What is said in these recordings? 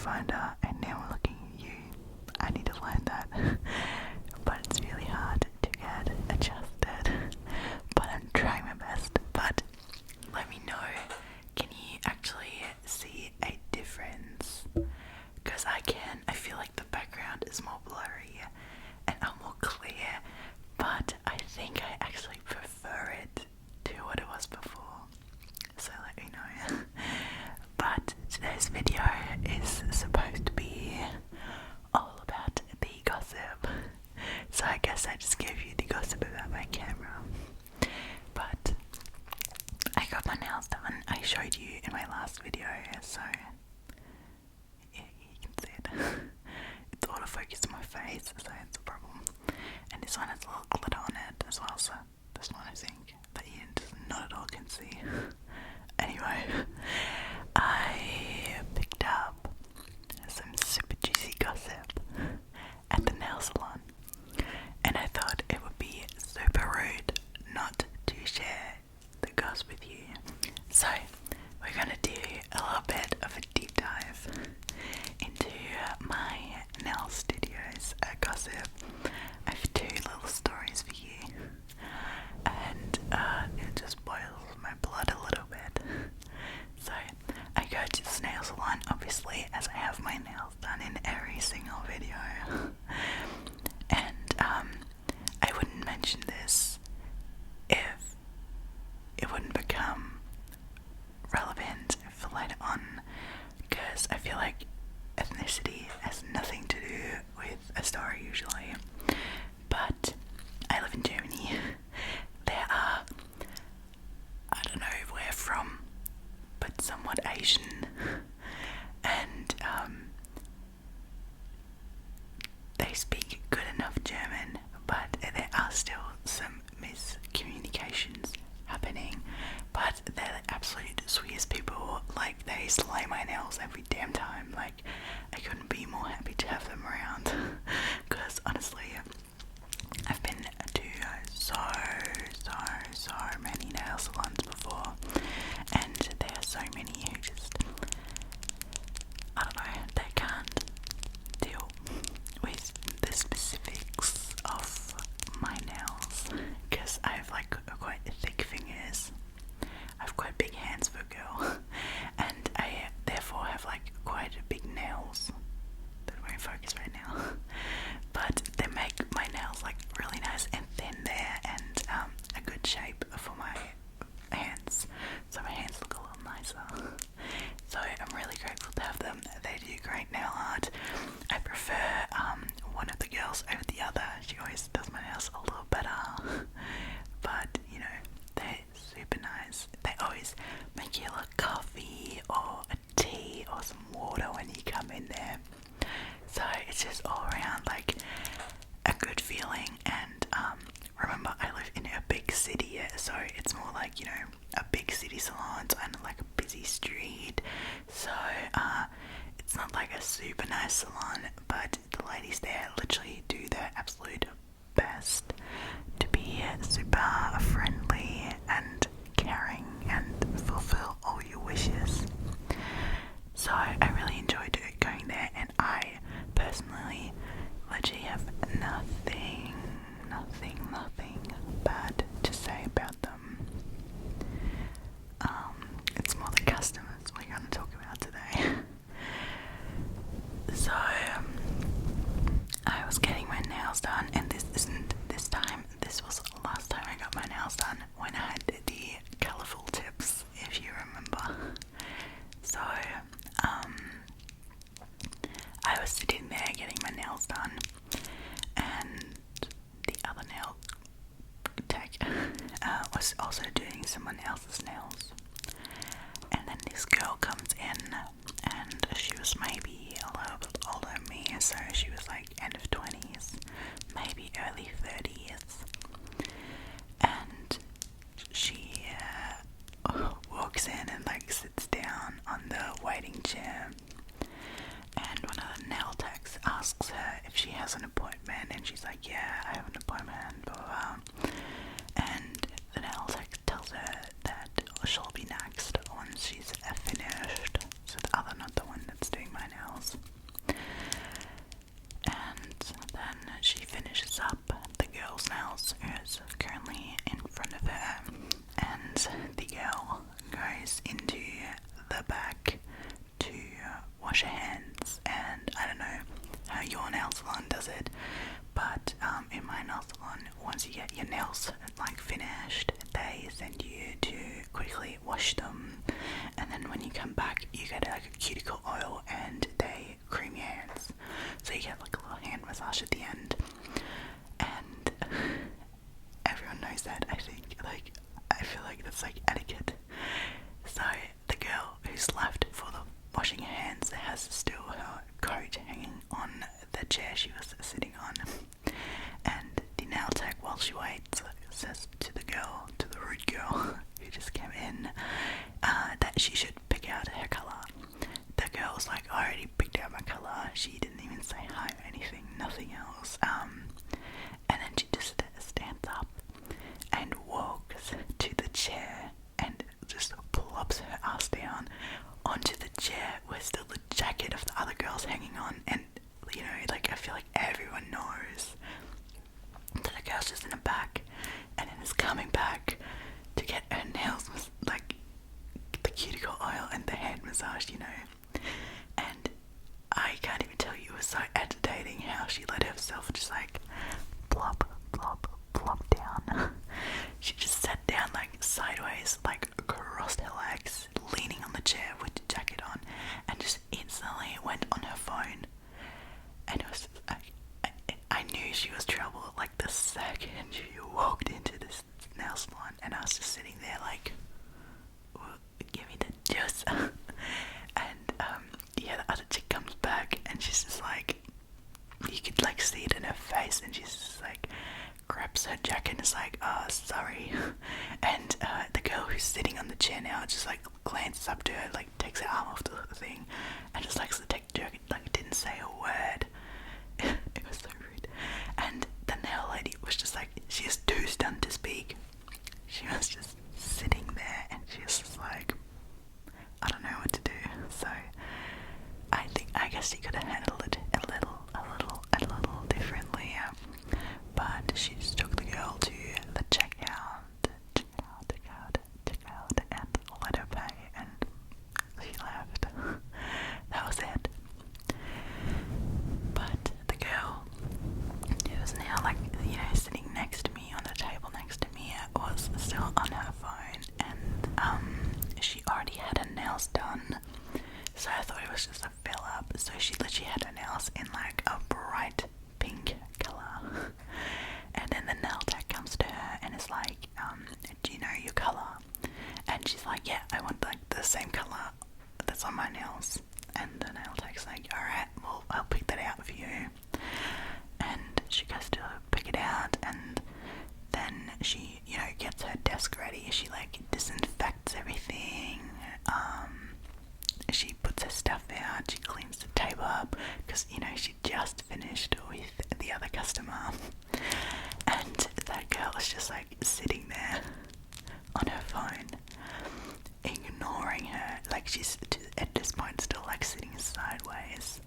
viewfinder and now I'm looking at you. I need to learn that. But it's really hard to get adjusted. But I'm trying my best. But let me know, can you actually see a difference? Because I can. I feel like the background is more blurry and I'm more clear. But I think I actually prefer it to what it was before. So let me know. But today's video is supposed to be all about the gossip. So I guess I just gave you the gossip about my camera. But I got my nails done. I showed you in my last video, so yeah, you can see it. It's autofocused on my face, so it's a problem. And this one has a little glitter on it as well, so this one I think that you not at all can see. Anyway, I picked up some super juicy gossip at the nail salon, and I thought it would be super rude not to share the gossip with you. So we're gonna do a little bit of a deep dive into my nail studio's gossip. I have two little stories for you, and it just boils my blood a little bit. So I go to this nail salon, obviously, as I have my nails done in every single video. And I wouldn't mention this if it wouldn't become relevant for later on, because I feel like ethnicity has nothing to do with a story usually. But I live in Germany. There are, I don't know where from, but somewhat Asian, and they speak good enough German, but there are still some miscommunications happening. But they're the absolute sweetest people. Like, they slay my nails every damn time. Like, I couldn't be more happy to have them around. Because honestly, I've been to so many nail salons before, and there are so many who just, I don't know, they can't deal with the specifics of my nails, because I have like quite thick fingers. I have quite big hands for a girl, and I therefore have like quite big nails that won't focus right now. But they make my nails like really nice and thin there, and a good shape for my hands, so my hands look a little nicer. So I'm really grateful to have them. They do great nail art. I prefer one of the girls over the other. She always does my nails a little better, but you know, they're super nice. They always make you look coffee or a tea or some water when you come in there. So it's just all around like a good feeling. And remember, I live in a big city, so it's more like, you know, a big city salon on like a busy street. So it's not like a super nice salon, but the ladies there literally do their absolute best to be super friendly and caring and fulfill all your wishes. So I really enjoyed going there, and I personally literally have nothing bad to say about them. It's more the customers we're going to talk about today. So I was getting my nails done, and this isn't this time, this was last time I got my nails done, when I had the colourful tips, if you remember. So I was sitting there getting my nails done, and the other nail tech was also doing someone else's nails. And then this girl comes in, and she was maybe a little bit older than me, so she was like end of 20s, maybe early 30s. And she walks in and like sits down on the waiting chair, and one of the nail techs asks her if she has an appointment, and she's like, yeah, I have an appointment, blah, blah, blah. And the nail tech tells her that she'll be next once she's finished, so the other, not the one that's doing my nails. salon, once you get your nails like finished, they send you to quickly wash them, and then when you come back you get like a cuticle oil and they cream your hands, so you get like a little hand massage at the end. And everyone knows that, I think. Like, I feel like that's like etiquette. So the girl who's left for the washing her hands has still her coat hanging on the chair she was sitting on, and the nail tech, while she waits, says to the rude girl who just came in, that she should pick out her colour. The girl's like, I already picked out my colour. She didn't even say hi or anything, nothing else. And then she just stands up and walks to the chair and just plops her ass down onto the chair with still the jacket of the other girl's hanging on. And you know, like, I feel like everyone knows that the girl's just in the back and then is coming back to get her nails, like the cuticle oil and the hand massage, you know. And I can't even tell you, it was so agitating how she let herself just like plop, plop, plop down. She just sat down like sideways, like crossed her legs, leaning on the chair with the jacket on, and just instantly went on her phone. And it was like, I knew she was trouble like the second she walked into this nail salon, and I was just sitting there like, give me the juice. And yeah, the other chick comes back and she's just like, you could like see it in her face, and she's just like grabs her jacket and is like, sorry. And the girl who's sitting on the chair now just like glances up to her, like takes her arm off the thing and just likes to take the jacket, like didn't say a word. It was so rude. And the nail lady was just like, she is too stunned to speak. She was just sitting there and she was just like, I don't know what to do. So I guess she could have handled it a little differently. But she just took the girl to the checkout, and let her pay, and she left. That was it. But the girl who was now like, you know, sitting next to me on the table next to me was still on her phone, and she already had her nails done. So I thought it was just a fill up. So she literally had her nails in like a bright pink colour. And then the nail tech comes to her and is like, do you know your colour? And she's like, yeah, I want like the same colour that's on my nails. And the nail tech's like, alright, well, I'll pick that out for you. And she goes to pick it out, and then she, you know, gets her desk ready. She like disinfects everything. She puts her stuff out, she cleans the table up, because, you know, she just finished with the other customer. And that girl is just like sitting there on her phone, ignoring her. Like, she's at this point still like sitting sideways.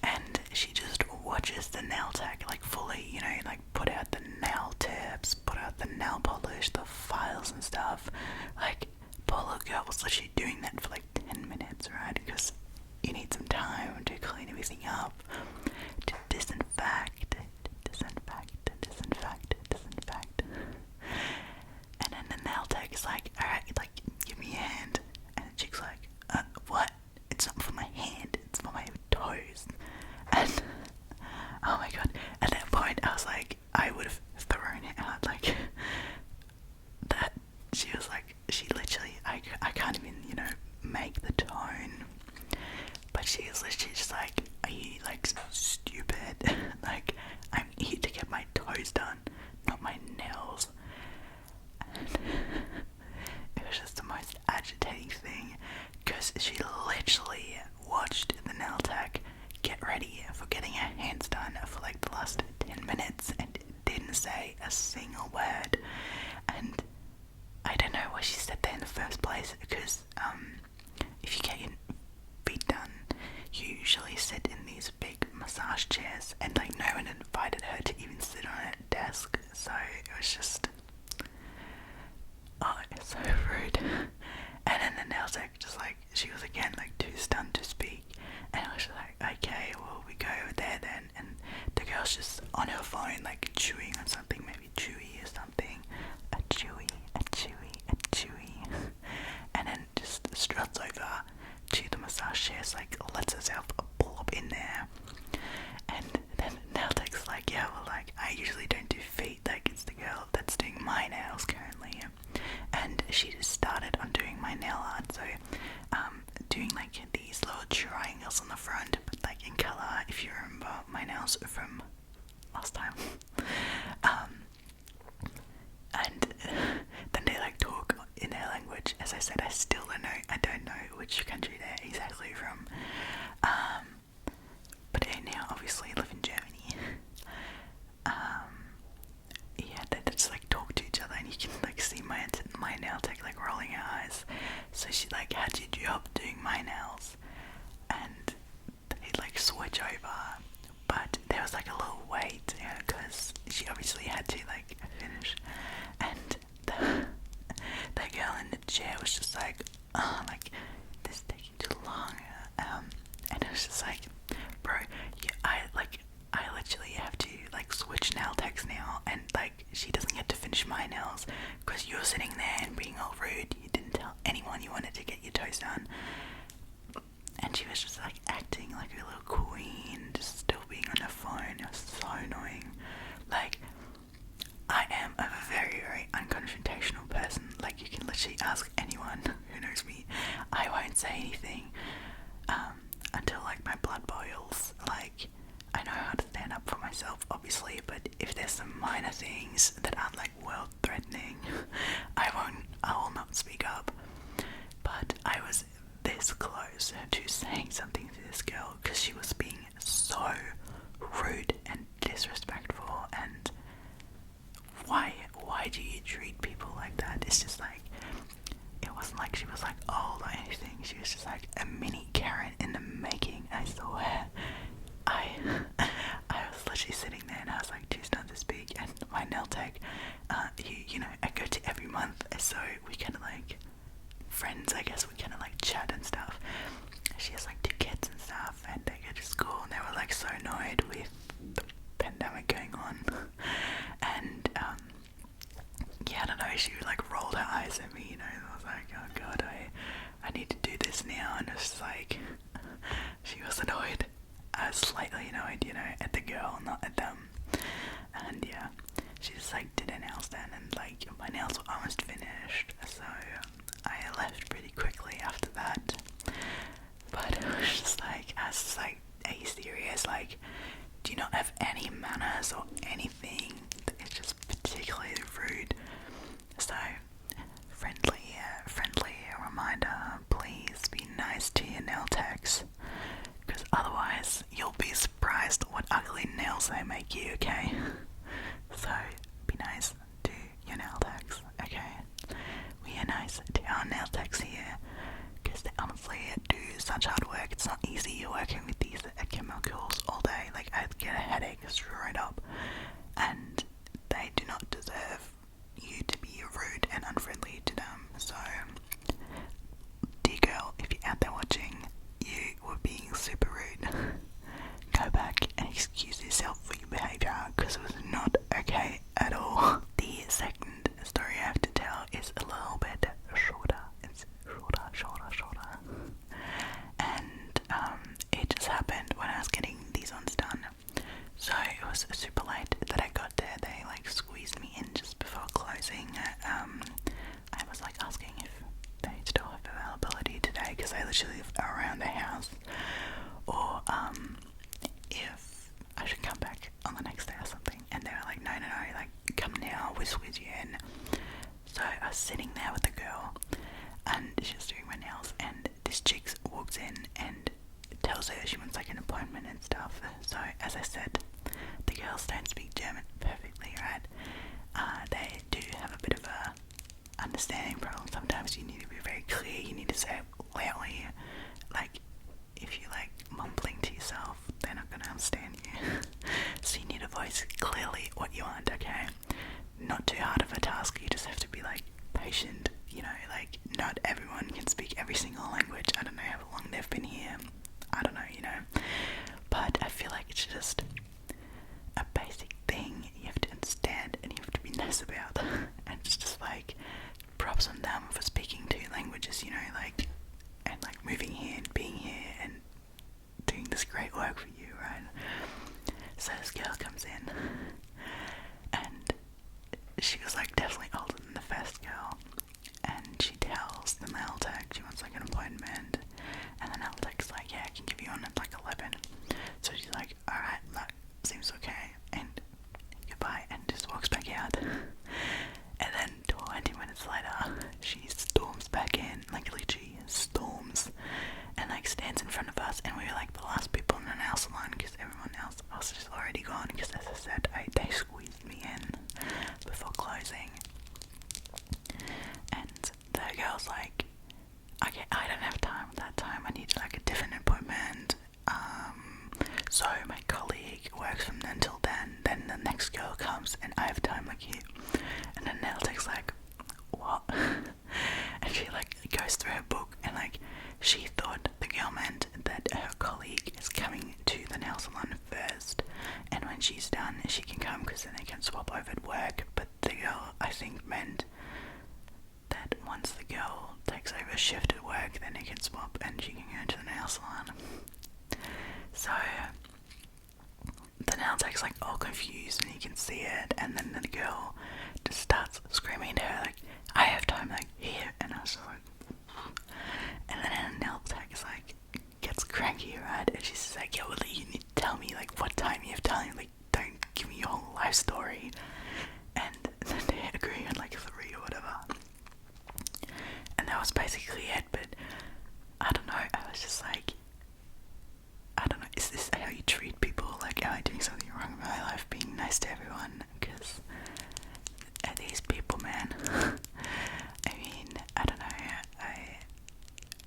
And she just watches the nail tech like fully, you know, like put out the nail tips, put out the nail polish, the files and stuff. Like, poor little girl was literally doing that for like 10 minutes, right? Because you need some time to clean everything up, to disinfect. And then the nail tech is like, alright, like, give me your hand. And the chick's like, what? It's not for my hand, it's for my toes. And oh my god, at that point I was like, I would have thrown it out. Like, that, she was like, she literally, I can't even, you know, make the tone, but she was literally just like, are you like stupid? Like, I'm here to get my toes done, not my nails. And it was just the most agitating thing, because she literally watched the nail tech get ready for getting her hands done for like the last 10 minutes and didn't say a single word. And I don't know why she sat there in the first place, because if you get your feet done, you usually sit in these big massage chairs, and like no one invited her to even sit on a desk. So it was just, oh, it's so rude. And then the nail tech just like, she was again like too stunned to speak, and I was just like, okay, well, we go over there then. And the girl's just on her phone like chewing on just like lets herself pull up in there, and then nail tech's like, yeah, well, like I usually don't do feet, like it's the girl that's doing my nails currently, and she just started on doing my nail art, so doing like these little triangles on the front, but like in colour, if you remember my nails from last time. And then they like talk in their language. As I said, I don't know which country they're exactly from. But they now obviously live in Germany. Yeah, they just like talk to each other, and you can like see my nail tech like rolling her eyes. So she like, how'd you do up doing my nails? And they like switch over, but there was like a little wait, because she obviously had to like finish, and the girl in the chair was just like, oh, like this is taking too long, and it was just like, bro, I literally have to like switch nail techs now, and like she doesn't get to finish my nails because you're sitting there and being all rude. You didn't tell anyone you wanted to get your toes done. And she was just like acting like a little queen, just still being on her phone. It was so annoying. Like, I am a very, very unconfrontational person. Like, you can literally ask anyone who knows me. I won't say anything until like my blood boils. Like, I know how to stand up for myself, obviously, but if there's some minor things that aren't like world threatening, I will not speak up. But I was this close to saying something to this girl because she was being so rude and disrespectful, and why do you treat people like that? It's just like, it wasn't like she was like old or anything. She was just like a mini Karen in the making. I swear. I was literally sitting there and I was like, choose not to speak, and my nail tech, you know, I go to every month, so we kind of like friends, I guess. We kind of like chat and stuff. She has like 2 kids and stuff, and they go to school, and they were like so annoyed with the pandemic going on, and yeah, I don't know, she like rolled her eyes at me, you know. I was like, oh god, I need to do this now, and it's like, she was annoyed. I was slightly annoyed, you know, at the girl, not at them. And yeah, she just like did her nails then, and like my nails were almost finished, so I left pretty quickly after that. But it was just like, I was just like, are you serious? Like, do you not have any manners or anything? It's just particularly rude. So, friendly reminder, please be nice to your nail techs, because otherwise you'll be surprised what ugly nails they make you, okay? So, be nice to your nail techs, okay? We are nice to our nail techs here, because they honestly do such hard work. It's not easy. You're working with these chemicals all day. Like, I'd get a headache straight up, and they do not deserve you to be rude and unfriendly to them. So, dear girl, if you're out there watching, you were being super rude. Go back and excuse yourself for your behaviour, because it was not okay at all. The second story I have to tell is a little bit shorter. It's shorter. And it just happened when I was getting these ones done. So it was super late that I got there. They like squeezed me in just before closing. I was like asking if they still have availability today, because I literally live around the house, or if I should come back on the next day or something. And they were like, no, like come now, we'll squeeze you in. So I was sitting there with the girl, and she was doing my nails, and this chick walks in and tells her she wants like an appointment and stuff. So as I said, the girls don't speak German perfectly, right? They do have a bit of a understanding problem. Sometimes you need to be very clear. You need to say it loudly. Like, if you like mumbling to yourself, they're not gonna understand you. So you need to voice clearly what you want, okay? Not too hard of a task. You just have to be like patient, you know, like not everyone can speak every single language. I don't know how long they've been here. I don't know, you know. But I feel like it's just a basic thing you have to understand and you have to be nice about. And it's just like, props on them for speaking 2 languages, you know, like, and like moving here and being here and is great work for you, right? So this girl comes in, and she was like definitely older than the first girl, and she tells the nail tech she wants like an appointment, and the nail tech's like, yeah, I can give you on at like 11. So she's like, alright, that seems okay, and goodbye, and just walks back out. And then 20 minutes later, she storms back in, like literally storms, and like stands in front of us, and we were like the last people in the nail salon because everyone else was just already gone, because as I said, they squeezed me in before closing. And the girl's like, okay, I don't have time at that time, I need like a different appointment. So my colleague works from then till then the next girl comes and I have time like you. And then nail tech's like, what? And she like goes through her book, and like she thought the girl meant that her colleague is coming to the nail salon first, and when she's done she can come because then they can swap over at work. But the girl I think meant that once the girl takes over a shift at work, then they can swap and she can go to the nail salon. So the nail tech's like all confused and you can see it, and then the girl just starts screaming to her like, I have time like here, and I was like, and then the nail tech is like gets cranky, right? And she's just like, yeah, well, you need to tell me like what time you have time, like don't give me your whole life story. And then they agree on like 3 or whatever, and that was basically it. But I don't know, I was just like, I don't know, is this how you treat people? Like, am I doing something wrong in my life being nice to everyone? Because these people, man, I mean, I don't know,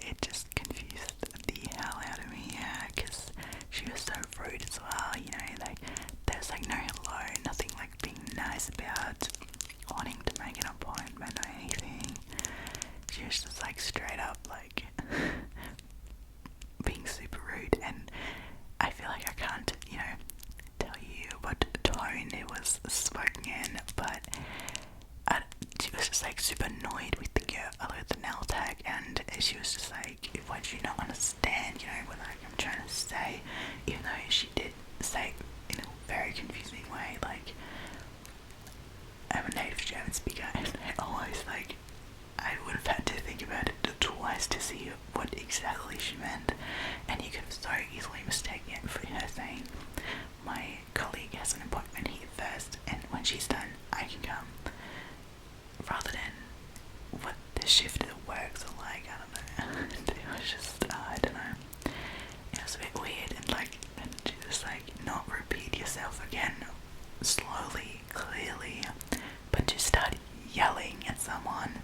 it just confused the hell out of me, because she was so rude as well, you know, like, there's like no hello, nothing like being nice about wanting to make an appointment or anything. She was just like straight up like being super rude, and I feel like I can't, you know, tell you what tone it was spoken in, but she was just like super annoyed with the girl, with the nail tag, and she was just like, why do you not understand, you know, what like, I'm trying to say, even though she did say in a very confusing way, like, I'm a native German speaker, and I always like, I would have had to think about it twice to see what exactly she meant, and you could have so easily mistaken it for her saying, my colleague has an appointment here first, and when she's done, I can come, rather than what the shift of works are like. I don't know. It was just, I don't know. It was a bit weird, and like, and just like, not repeat yourself again slowly, clearly, but just start yelling at someone